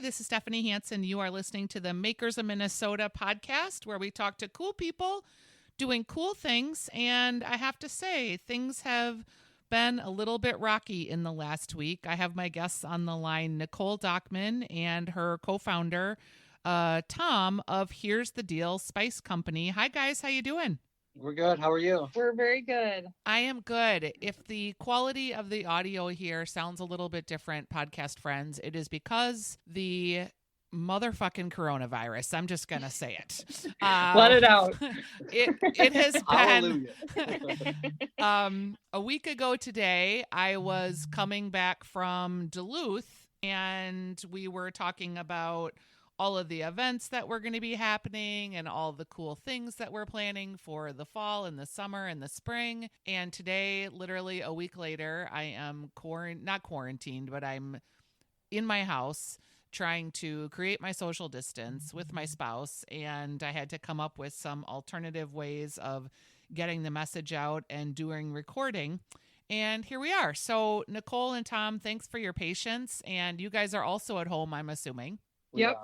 this is Stephanie Hansen. You are listening to the Makers of Minnesota podcast, where we talk to cool people doing cool things. And I have to say, things have been a little bit rocky in the last week. I have my guests on the line, Nicole Dokman and her co-founder, Tom of Here's the Deal Spice Company. Hi, guys. How you doing? We're good. How are you? We're very good. I am good. If the quality of the audio here sounds a little bit different, podcast friends, it is because the motherfucking coronavirus. I'm just going to say it. Let it out. It has been Hallelujah. a week ago today. I was coming back from Duluth and we were talking about all of the events that were going to be happening and all the cool things that we're planning for the fall and the summer and the spring. And today, literally a week later, I am not quarantined, but I'm in my house trying to create my social distance with my spouse. And I had to come up with some alternative ways of getting the message out and doing recording. And here we are. So Nicole and Tom, thanks for your patience. And you guys are also at home, I'm assuming. Yep.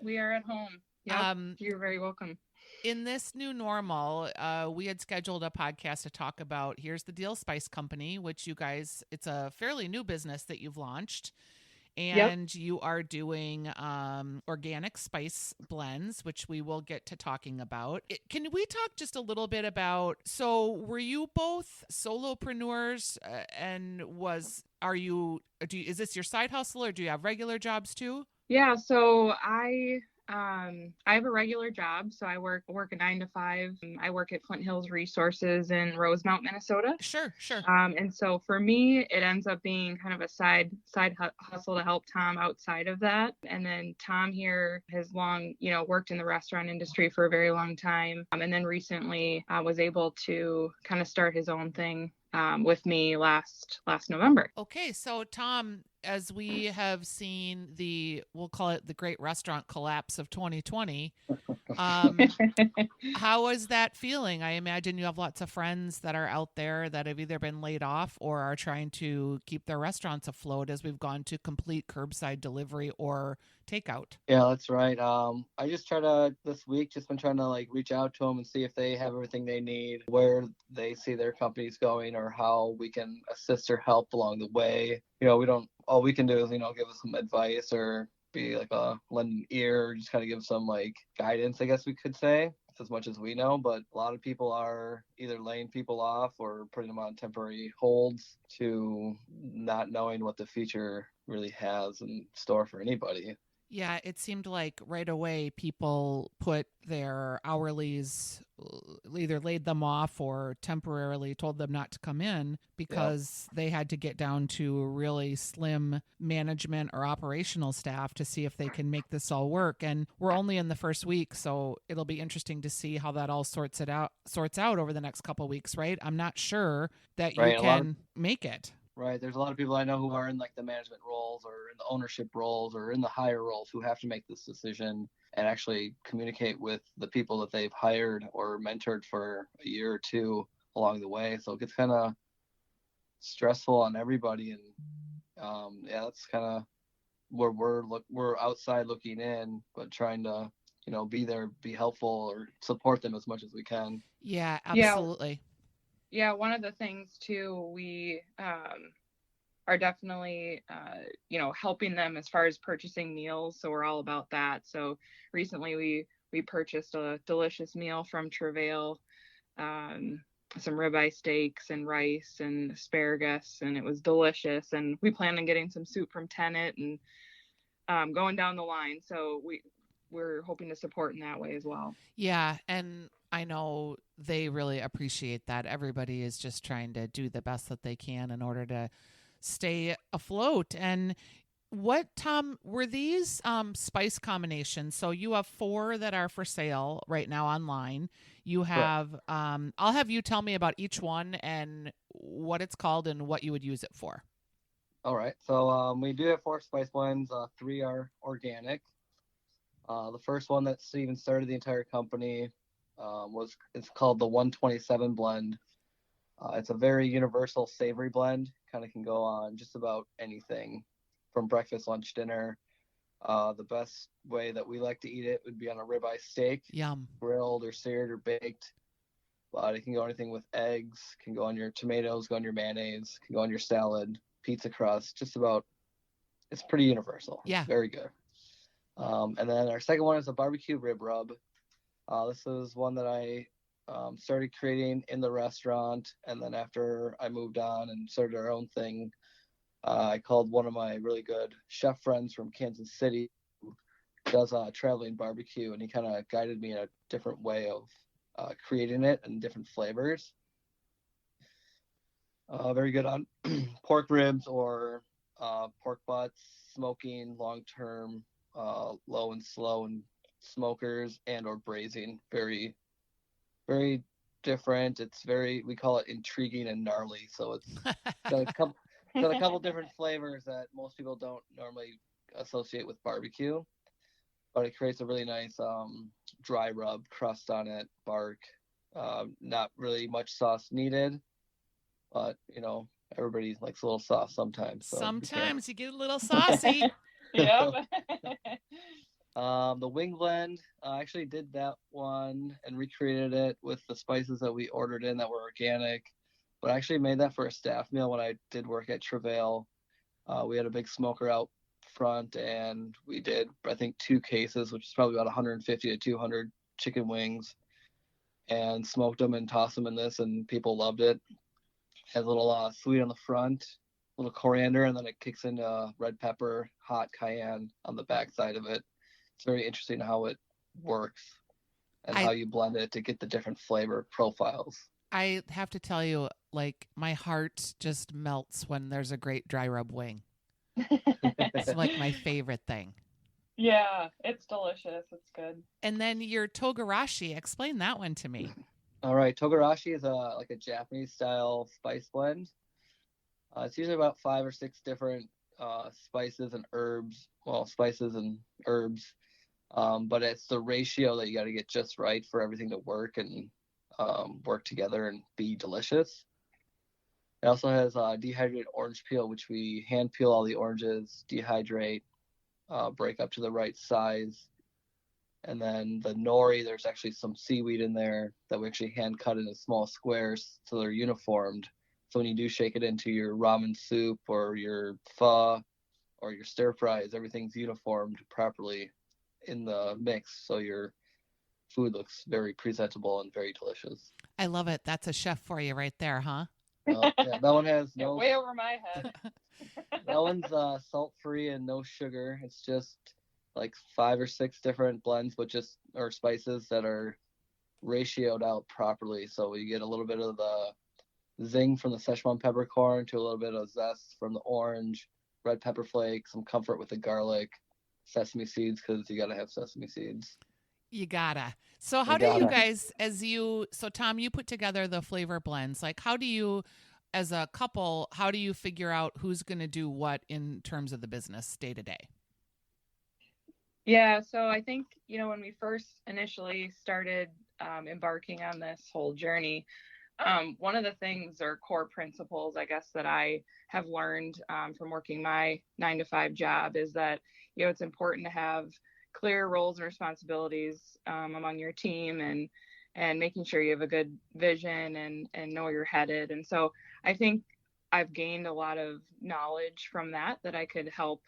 We are at home. Yep. You're very welcome. In this new normal, we had scheduled a podcast to talk about Here's the Deal Spice Company, which you guys, it's a fairly new business that you've launched. And you are doing organic spice blends, which we will get to talking about. Can we talk just a little bit about, so were you both solopreneurs is this your side hustle or do you have regular jobs too? Yeah, so I have a regular job, so I work a 9 to 5. I work at Flint Hills Resources in Rosemount, Minnesota. Sure. And so for me, it ends up being kind of a side hustle to help Tom outside of that. And then Tom here has long, worked in the restaurant industry for a very long time. And then recently was able to kind of start his own thing with me last November. Okay, so Tom, as we have seen we'll call it the great restaurant collapse of 2020, how is that feeling? I imagine you have lots of friends that are out there that have either been laid off or are trying to keep their restaurants afloat as we've gone to complete curbside delivery or takeout. Yeah, that's right. I just this week, just been trying to reach out to them and see if they have everything they need, where they see their companies going, or how we can assist or help along the way. All we can do is, give us some advice or be like a lend an ear, just kind of give some guidance, I guess we could say. It's as much as we know, but a lot of people are either laying people off or putting them on temporary holds to not knowing what the future really has in store for anybody. Yeah, it seemed like right away people put their hourlies, either laid them off or temporarily told them not to come in because they had to get down to really slim management or operational staff to see if they can make this all work. And we're only in the first week, so it'll be interesting to see how that all sorts out over the next couple of weeks, right? I'm not sure that you can make it. Right. There's a lot of people I know who are in the management roles or in the ownership roles or in the higher roles who have to make this decision and actually communicate with the people that they've hired or mentored for a year or two along the way. So it gets kind of stressful on everybody. And that's kind of where we're outside looking in, but trying to, be there, be helpful or support them as much as we can. Yeah, absolutely. Yeah, one of the things too, we are definitely, helping them as far as purchasing meals. So we're all about that. So recently we purchased a delicious meal from Travail, some ribeye steaks and rice and asparagus, and it was delicious. And we plan on getting some soup from Tenet and going down the line. So we're hoping to support in that way as well. Yeah, and I know they really appreciate that. Everybody is just trying to do the best that they can in order to stay afloat. And Tom, were these spice combinations? So you have 4 that are for sale right now online. You have, I'll have you tell me about each one and what it's called and what you would use it for. All right. So we do have 4 spice blends. 3 are organic. The first one that even started the entire company it's called the 127 blend. It's a very universal savory blend. Kind of can go on just about anything from breakfast, lunch, dinner. The best way that we like to eat it would be on a ribeye steak, Yum. grilled or seared or baked. But it can go anything with eggs, can go on your tomatoes, go on your mayonnaise, can go on your salad, pizza crust, just about. It's pretty universal. Yeah. It's very good. And then our second one is a barbecue rib rub. This is one that I started creating in the restaurant, and then after I moved on and started our own thing, I called one of my really good chef friends from Kansas City who does traveling barbecue, and he kind of guided me in a different way of creating it and different flavors. Very good on pork ribs or pork butts, smoking long term, low and slow and smokers and or braising. Very, very different. It's very, we call it intriguing and gnarly. So it's got a couple different flavors that most people don't normally associate with barbecue, but it creates a really nice dry rub crust on it, bark. Not really much sauce needed, but everybody likes a little sauce sometimes. So sometimes you get a little saucy. Yeah. The wing blend, I actually did that one and recreated it with the spices that we ordered in that were organic. But I actually made that for a staff meal when I did work at Travail. We had a big smoker out front, and we did, I think, 2 cases, which is probably about 150 to 200 chicken wings, and smoked them and tossed them in this, and people loved it. Has a little sweet on the front, a little coriander, and then it kicks into red pepper, hot cayenne on the back side of it. It's very interesting how it works and how you blend it to get the different flavor profiles. I have to tell you, like, my heart just melts when there's a great dry rub wing. It's like my favorite thing. Yeah, it's delicious. It's good. And then your togarashi, explain that one to me. All right, togarashi is like a Japanese style spice blend. It's usually about 5 or 6 different spices and herbs. Well, spices and herbs, but it's the ratio that you got to get just right for everything to work and work together and be delicious. It also has dehydrated orange peel, which we hand peel all the oranges, dehydrate, break up to the right size. And then the nori, there's actually some seaweed in there that we actually hand cut into small squares so they're uniformed. So when you do shake it into your ramen soup or your pho or your stir fries, everything's uniformed properly in the mix. So your food looks very presentable and very delicious. I love it. That's a chef for you right there, huh? Yeah, that one has no way over my head. That one's salt free and no sugar. It's just like 5 or 6 different blends, or spices that are ratioed out properly. So you get a little bit of the zing from the Szechuan peppercorn to a little bit of zest from the orange, red pepper flakes, some comfort with the garlic, sesame seeds, because you got to have sesame seeds. You gotta. So how do you guys, so Tom, you put together the flavor blends. Like, how do you, as a couple, how do you figure out who's going to do what in terms of the business day to day? Yeah, so I think, when we first initially started embarking on this whole journey, one of the things or core principles, I guess, that I have learned from working my 9-to-5 job is that, it's important to have clear roles and responsibilities among your team and making sure you have a good vision and know where you're headed. And so I think I've gained a lot of knowledge from that I could help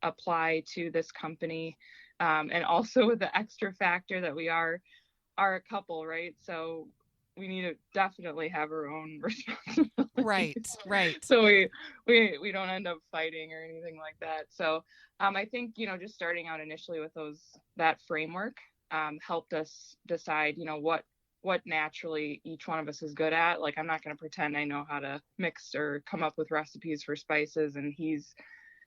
apply to this company. And also with the extra factor that we are a couple, right? So we need to definitely have our own responsibilities. Right. So we don't end up fighting or anything like that. So I think, just starting out initially with that framework helped us decide, what naturally each one of us is good at. Like, I'm not going to pretend I know how to mix or come up with recipes for spices, and he's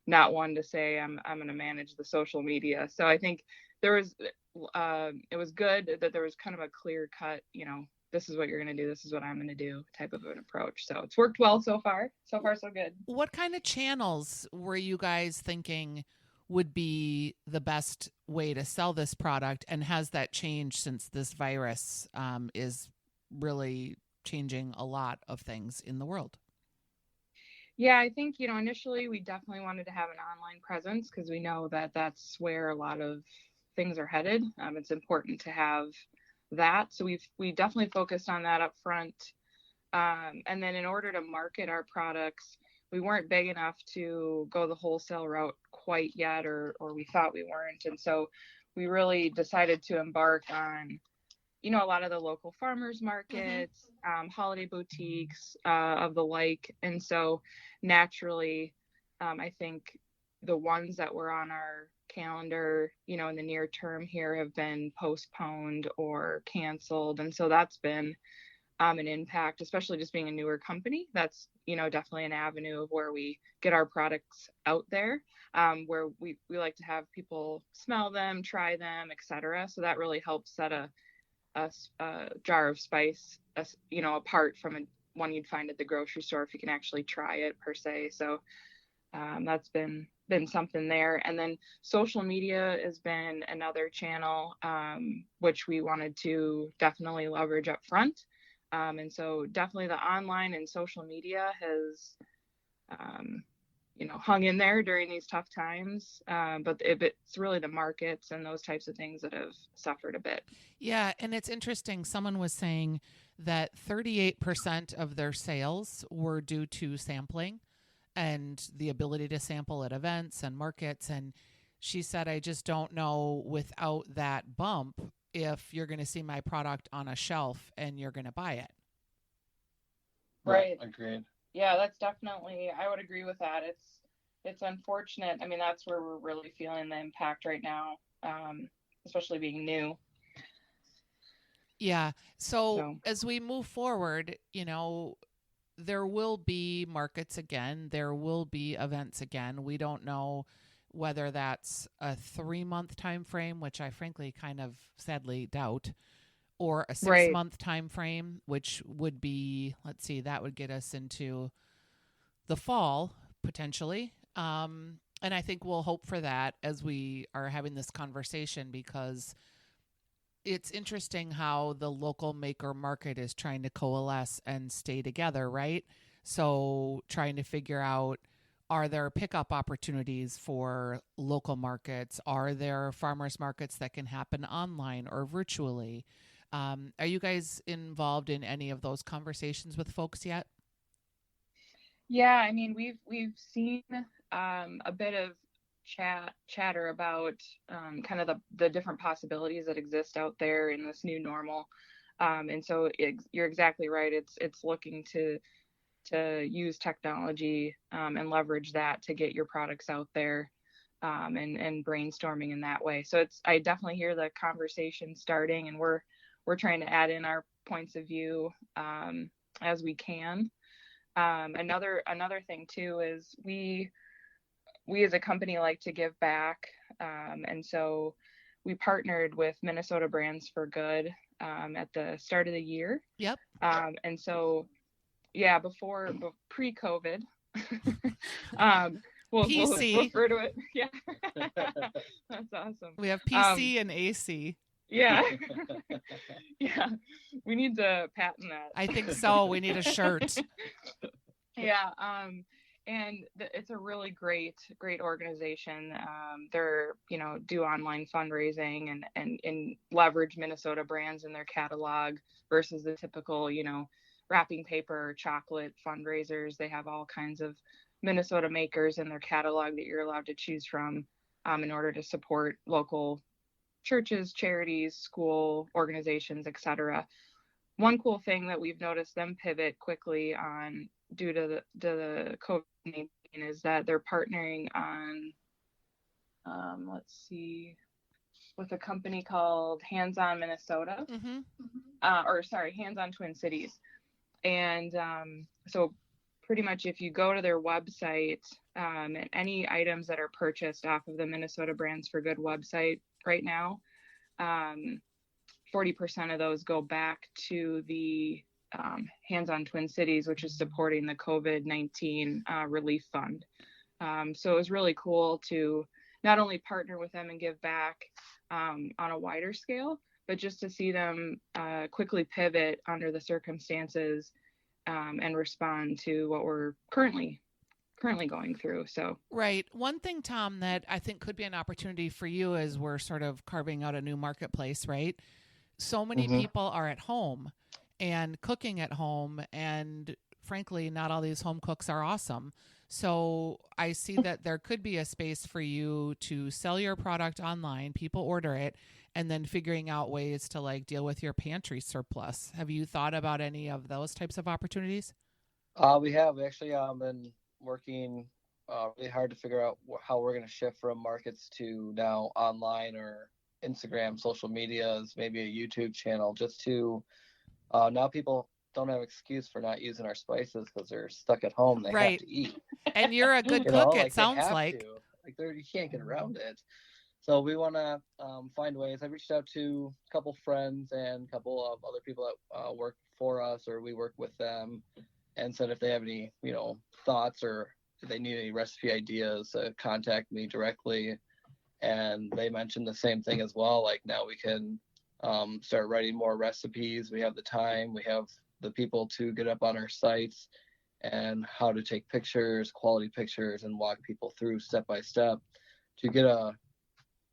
not one to say I'm going to manage the social media. So I think it was good that there was kind of a clear cut, this is what you're going to do, this is what I'm going to do type of an approach. So it's worked well so far. So far, so good. What kind of channels were you guys thinking would be the best way to sell this product? And has that changed since this virus is really changing a lot of things in the world? Yeah, I think, initially we definitely wanted to have an online presence because we know that that's where a lot of things are headed. It's important to have that. So we definitely focused on that up front. And then in order to market our products, we weren't big enough to go the wholesale route quite yet, or we thought we weren't. And so we really decided to embark on, a lot of the local farmers Mm-hmm. markets, holiday boutiques, of the like. And so naturally, I think the ones that were on our calendar, in the near term here have been postponed or canceled. And so that's been an impact, especially just being a newer company. That's, definitely an avenue of where we get our products out there, where we like to have people smell them, try them, etc. So that really helps set a jar of spice, apart from one you'd find at the grocery store if you can actually try it per se. So that's been something there. And then social media has been another channel, which we wanted to definitely leverage up front. And so definitely the online and social media has, um, hung in there during these tough times. But it's really the markets and those types of things that have suffered a bit. Yeah, and it's interesting. Someone was saying that 38% of their sales were due to sampling and the ability to sample at events and markets. And she said, I just don't know without that bump if you're going to see my product on a shelf and you're going to buy it. Right. Agreed. Yeah, that's definitely, I would agree with that. It's unfortunate. I mean, that's where we're really feeling the impact right now, especially being new. Yeah. So So, as we move forward, there will be markets again, there will be events again. We don't know whether that's a 3-month time frame, which I frankly kind of sadly doubt, or a six right. month time frame, which would be, let's see, that would get us into the fall potentially. And I think we'll hope for that as we are having this conversation, because it's interesting how the local maker market is trying to coalesce and stay together, right? So trying to figure out, are there pickup opportunities for local markets? Are there farmers markets that can happen online or virtually? Are you guys involved in any of those conversations with folks yet? Yeah, I mean, we've seen a bit of chatter about kind of the different possibilities that exist out there in this new normal. And so you're exactly right. It's looking to use technology, and leverage that to get your products out there, and brainstorming in that way. So I definitely hear the conversation starting, and we're trying to add in our points of view, as we can. Another thing too is we as a company like to give back, and so we partnered with Minnesota Brands for Good, at the start of the year, Yep. and so yeah, pre-COVID, um, we'll PC. refer to it. Yeah, that's awesome. We have Um, PC and AC. yeah, yeah, we need to patent I think that. so. We need a shirt. Yeah, and it's a really great organization. They're, do online fundraising and leverage Minnesota brands in their catalog versus the typical, wrapping paper or chocolate fundraisers. They have all kinds of Minnesota makers in their catalog that you're allowed to choose from, in order to support local churches, charities, school organizations, etc. One cool thing that we've noticed them pivot quickly on due to the COVID-19 is that they're partnering on, let's see, with a company called Hands On Minnesota, Mm-hmm. or sorry, Hands On Twin Cities. And so pretty much if you go to their website, and any items that are purchased off of the Minnesota Brands for Good website right now, 40% of those go back to the, Hands On Twin Cities, which is supporting the COVID-19 relief fund. So it was really cool to not only partner with them and give back, on a wider scale, but just to see them quickly pivot under the circumstances, and respond to what we're currently currently going through. So Right. One thing, Tom, that I think could be an opportunity for you as we're sort of carving out a new marketplace, right? So many Mm-hmm. people are at home and cooking at home, and frankly, not all these home cooks are awesome. So I see that there could be a space for you to sell your product online, people order it, and then figuring out ways to like deal with your pantry surplus. Have you thought about any of those types of opportunities? We have actually been working really hard to figure out how we're going to shift from markets to now online or Instagram, social medias, maybe a YouTube channel, just to now people don't have excuse for not using our spices because they're stuck at home. They have Right. to eat. And you're a good You know, cook, it like they sounds have like. to. Like you can't get around it. So we want to find ways. I reached out to a couple friends and a couple of other people that work for us or we work with them, and said if they have any, thoughts or if they need any recipe ideas, contact me directly. And they mentioned the same thing as well. Like now we can start writing more recipes. We have the time. We have the people to get up on our sites and how to take pictures, quality pictures, and walk people through step by step to get a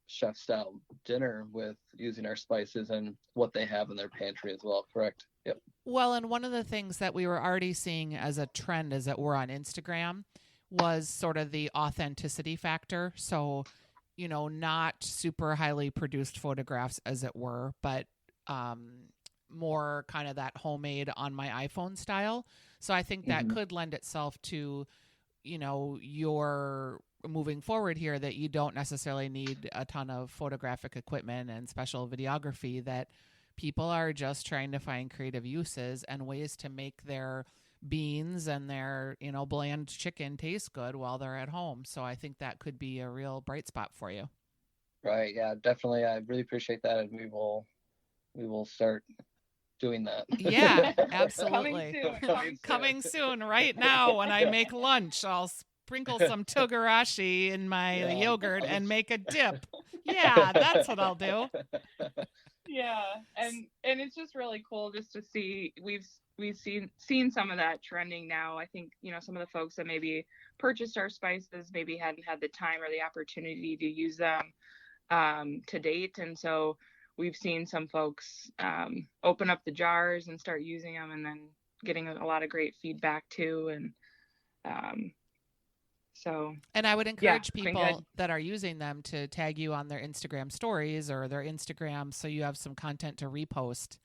chef style dinner with using our spices and what they have in their pantry as well. Correct. Yep. Well, and one of the things that we were already seeing as a trend, as it were, on Instagram was sort of the authenticity factor. So, not super highly produced photographs, as it were, but more kind of that homemade on my iPhone style. So I think that could lend itself to, your moving forward here, that you don't necessarily need a ton of photographic equipment and special videography, that people are just trying to find creative uses and ways to make their beans and their, bland chicken taste good while they're at home. So I think that could be a real bright spot for you. Right. Yeah, definitely. I really appreciate that. And we will start doing that. Yeah, absolutely. Coming soon. Soon. Right now, when I make lunch, I'll sprinkle some togarashi in my yogurt and make a dip. Yeah, that's what I'll do. Yeah, and it's just really cool just to see. We've seen some of that trending now. I think some of the folks that maybe purchased our spices maybe hadn't had the time or the opportunity to use them to date, and so we've seen some folks open up the jars and start using them, and then getting a lot of great feedback too. And and I would encourage people that are using them to tag you on their Instagram stories or their Instagram, so you have some content to repost.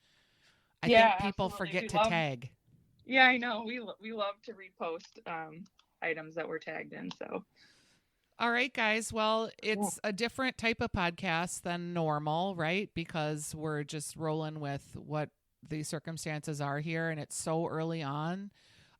I think people forget to tag. Yeah, I know. We love to repost items that we're tagged in. So. All right, guys. Well, it's a different type of podcast than normal, right? Because we're just rolling with what the circumstances are here, and it's so early on.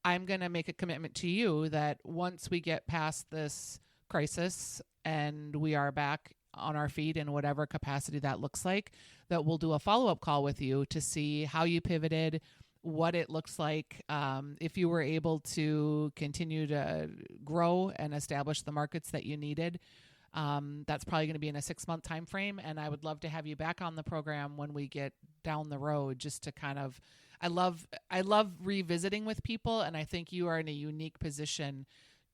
I'm going to make a commitment to you that once we get past this crisis and we are back on our feet in whatever capacity that looks like, that we'll do a follow-up call with you to see how you pivoted, what it looks like, if you were able to continue to grow and establish the markets that you needed. That's probably going to be in a 6-month time frame, and I would love to have you back on the program when we get down the road, just to kind of, I love revisiting with people, and I think you are in a unique position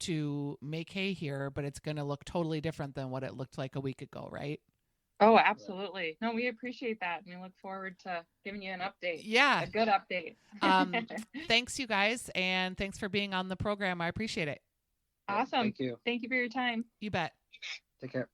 to make hay here, but it's going to look totally different than what it looked like a week ago, right? Oh, absolutely. No, we appreciate that. And we look forward to giving you an update. Yeah. A good update. Thanks, you guys. And thanks for being on the program. I appreciate it. Awesome. Thank you. Thank you for your time. You bet. Take care.